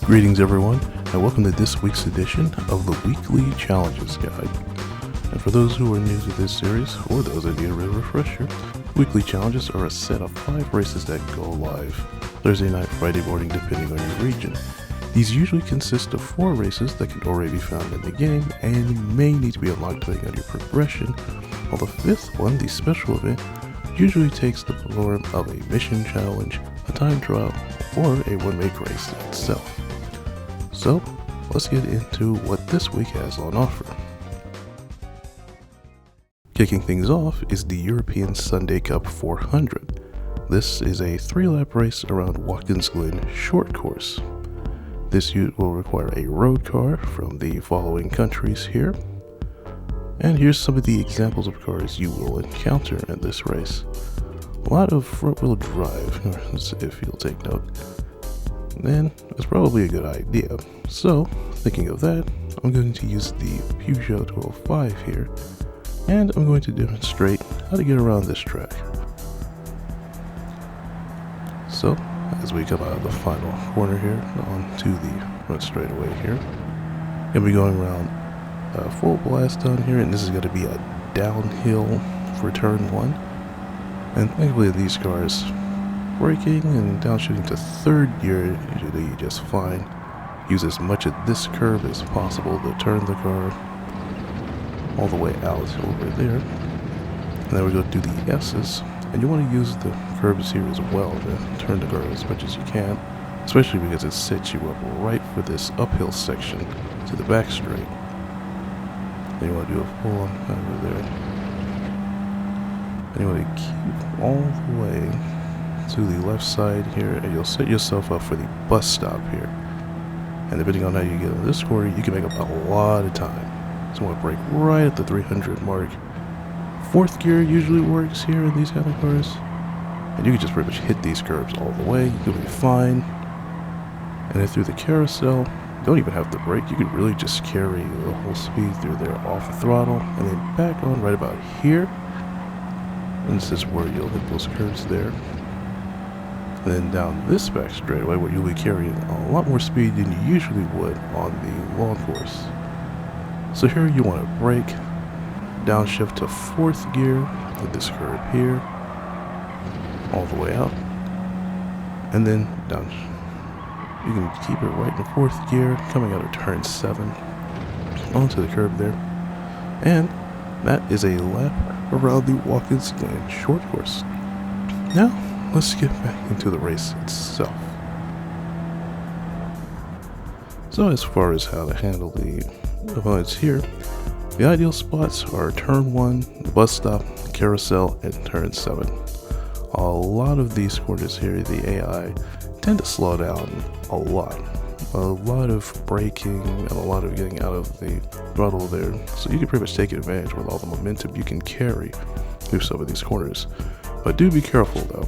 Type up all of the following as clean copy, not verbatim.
Greetings everyone, and welcome to this week's edition of the Weekly Challenges Guide. And for those who are new to this series, or those that need a real refresher, weekly challenges are a set of 5 races that go live Thursday night, Friday morning, depending on your region. These usually consist of 4 races that can already be found in the game and may need to be unlocked depending on your progression, while the 5th one, the special event, usually takes the form of a mission challenge, a time trial, or a one-make race itself. So, let's get into what this week has on offer. Kicking things off is the European Sunday Cup 400. This is a 3-lap race around Watkins, Glen short course. This will require a road car from the following countries here. And here's some of the examples of cars you will encounter in this race. A lot of front-wheel drive, if you'll take note. Then it's probably a good idea. So, thinking of that, I'm going to use the Peugeot 205 here, and I'm going to demonstrate how to get around this track. So, as we come out of the final corner here, onto the front straightaway here, gonna be going around full blast down here, and this is going to be a downhill for turn 1. And thankfully these cars, braking and downshifting to 3rd gear, usually just fine. Use as much of this curve as possible to turn the car all the way out over there. And then we go through the S's, and you want to use the curves here as well to turn the car as much as you can, especially because it sets you up right for this uphill section to the back straight. Then you want to do a full on over there. And you want to keep all the way to the left side here, and you'll set yourself up for the bus stop here. And depending on how you get on this corner, you can make up a lot of time. So I want to brake right at the 300 mark. 4th gear usually works here in these kind of cars, and you can just pretty much hit these curves all the way. You'll be fine. And then through the carousel, you don't even have to brake. You can really just carry the whole speed through there off the throttle, and then back on right about here. And this is where you'll hit those curves there. And then down this back straightaway, where you'll be carrying a lot more speed than you usually would on the long course. So here you want to brake, downshift to 4th gear with this curve here, all the way out, and then down. You can keep it right in 4th gear, coming out of turn 7, onto the curve there, and that is a lap around the Watkins Glen short course. Now, let's get back into the race itself. So as far as how to handle the opponents here, the ideal spots are turn 1, the bus stop, carousel, and turn 7. A lot of these corners here, the AI tend to slow down a lot. A lot of braking and a lot of getting out of the throttle there, so you can pretty much take advantage with all the momentum you can carry through some of these corners. But do be careful though,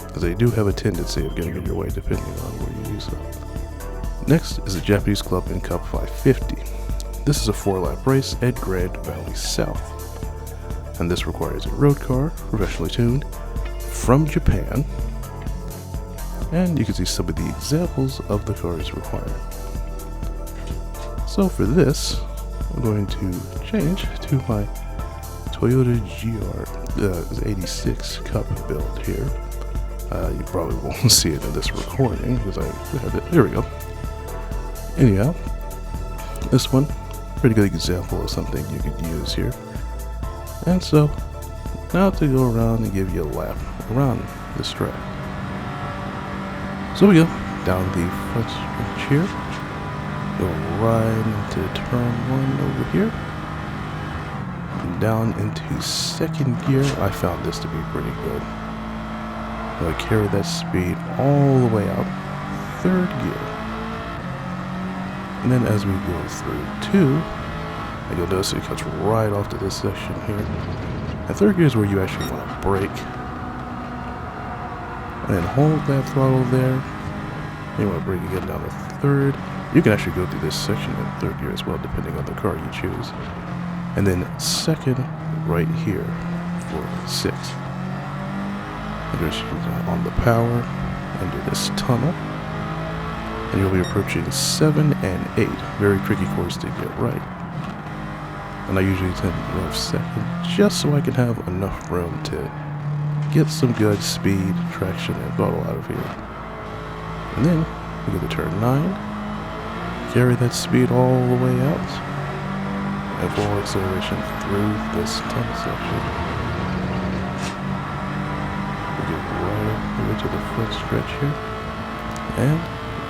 because they do have a tendency of getting in your way depending on where you use them. Next is the Japanese Clubman Cup 550. This is a 4-lap race at Grand Valley South, and this requires a road car, professionally tuned, from Japan. And you can see some of the examples of the cars required. So for this, I'm going to change to my Toyota GR 86 Cup build here. You probably won't see it in this recording because I have it. There we go. Anyhow, this one, pretty good example of something you could use here. And so, now to go around and give you a lap around this track. So we go down the front stretch here, go right into turn 1 over here, and down into 2nd gear. I found this to be pretty good. I'm going to carry that speed all the way out 3rd gear. And then as we go through 2, and you'll notice it cuts right off to this section here. And 3rd gear is where you actually want to brake. And then hold that throttle there. You want to brake again down to 3rd. You can actually go through this section in 3rd gear as well, depending on the car you choose. And then 2nd right here for 6th. And there's on the power under this tunnel. and you'll be approaching 7 and 8, very tricky course to get right. And I usually tend to drive second, just so I can have enough room to get some good speed, traction, and throttle out of here. And then we go to turn 9, carry that speed all the way out, and full acceleration through this tunnel section. We get right up here to the front stretch here, and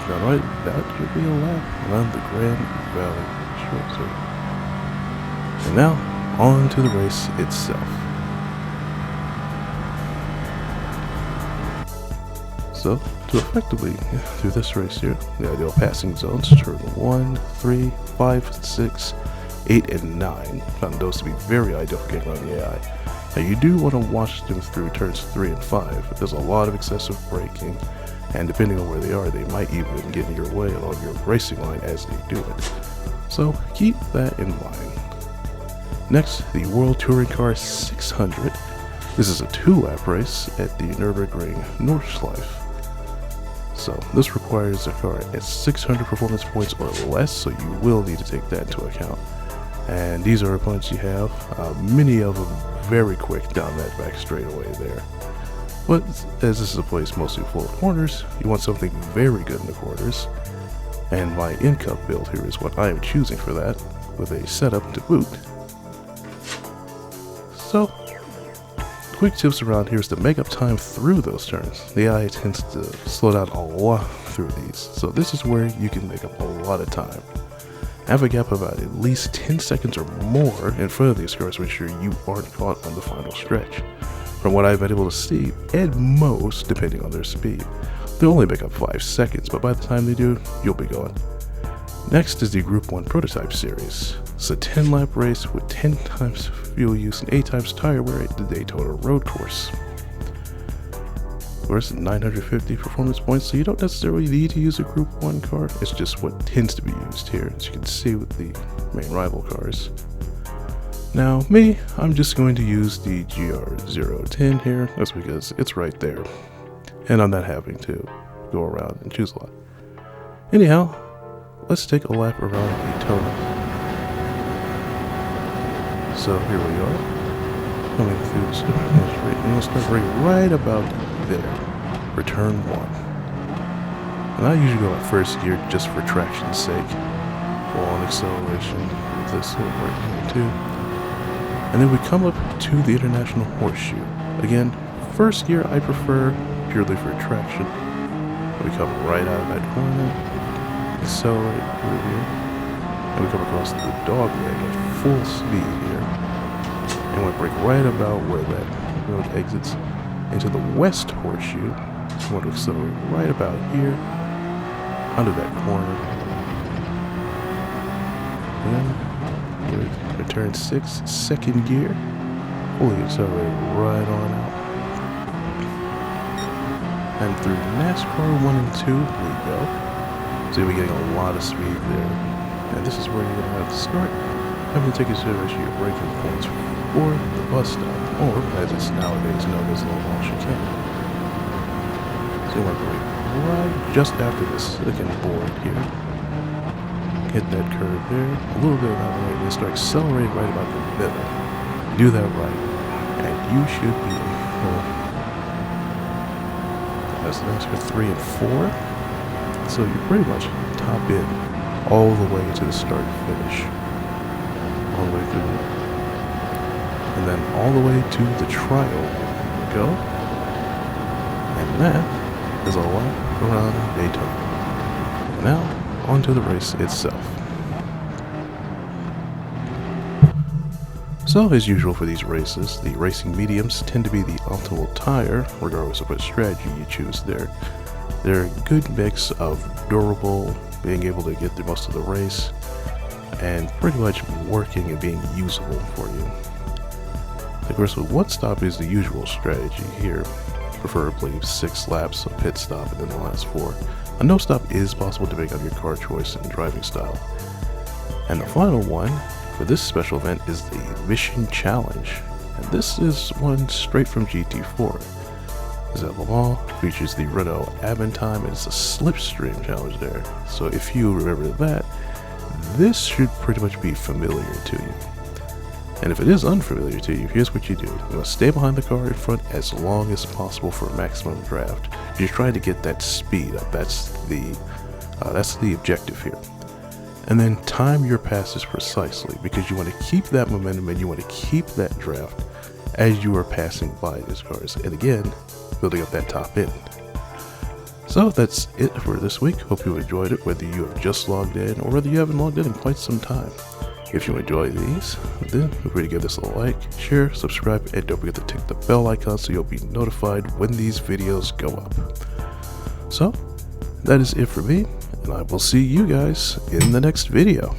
right, that should be a lap around the Grand Valley Short Circuit. And now, on to the race itself. So, to effectively through this race here, the ideal passing zones, turn 1, 3, 5, 6, 8, and 9. Found those to be very ideal for getting around the AI. Now you do want to watch them through turns 3 and 5. There's a lot of excessive braking, and depending on where they are, they might even get in your way along your racing line as they do it. So keep that in mind. Next, the World Touring Car 600. This is a 2-lap race at the Nurburgring Nordschleife. So this requires a car at 600 performance points or less, so you will need to take that into account. And these are opponents you have, many of them very quick down that back straightaway there. But as this is a place mostly full of corners, you want something very good in the corners. And my in-cup build here is what I am choosing for that, with a setup to boot. So, quick tips around here is to make up time through those turns. The AI tends to slow down a lot through these, so this is where you can make up a lot of time. Have a gap of about at least 10 seconds or more in front of these cars to ensure you aren't caught on the final stretch. From what I've been able to see, at most, depending on their speed, they'll only make up 5 seconds, but by the time they do, you'll be gone. Next is the Group 1 Prototype Series. It's a 10-lap race with 10 times fuel use and 8 times tire wear at the Daytona road course. Of course, 950 performance points, so you don't necessarily need to use a Group 1 car. It's just what tends to be used here, as you can see with the main rival cars. Now, me, I'm just going to use the GR010 here. That's because it's right there, and I'm not having to go around and choose a lot. Anyhow, let's take a lap around Daytona. So here we are, coming through the straight, and we'll start right about there, for turn 1. And I usually go at first gear just for traction's sake, full on acceleration with this right here too. And then we come up to the International Horseshoe. Again, first gear I prefer purely for traction. We come right out of that corner, accelerate through here, and we come across the dog leg at full speed here. And we break right about where that road exits into the West Horseshoe. We want to accelerate right about here, under that corner. And then we turn 6, second gear, fully accelerate right on out. And through NASCAR 1 and 2 we go. So you'll be getting a lot of speed there. And this is where you're going to have to start having to take consideration your braking points for the bus stop, or as it's nowadays known as the long chicane. So you want to brake right just after this second board here. Hit that curve there, a little bit of that way, and start accelerating right about the middle. Do that right, and you should be that's the next for 3 and 4. So you pretty much top in all the way to the start finish. All the way through. And then all the way to the trial. Go. And that is a lap around Daytona. Now, on to the race itself. So, as usual for these races, the racing mediums tend to be the optimal tire, regardless of what strategy you choose there. They're a good mix of durable, being able to get through most of the race, and pretty much working and being usable for you. Of course, with one stop is the usual strategy here, preferably 6 laps, a pit stop, and then the last 4. A no stop is possible depending on your car choice and driving style. And the final one for this special event is the Mission Challenge, and this is one straight from GT4. is at Lamar, features the Renault admin time, and it's a Slipstream challenge there. So if you remember that, this should pretty much be familiar to you. And if it is unfamiliar to you, here's what you do. You want to stay behind the car in front as long as possible for maximum draft. You're trying to get that speed up. That's the objective here. And then time your passes precisely, because you want to keep that momentum and you want to keep that draft as you are passing by these cars. And again, building up that top end. So that's it for this week. Hope you enjoyed it, whether you have just logged in or whether you haven't logged in quite some time. If you enjoy these, then feel free to give this a like, share, subscribe, and don't forget to tick the bell icon so you'll be notified when these videos go up. So, that is it for me, and I will see you guys in the next video.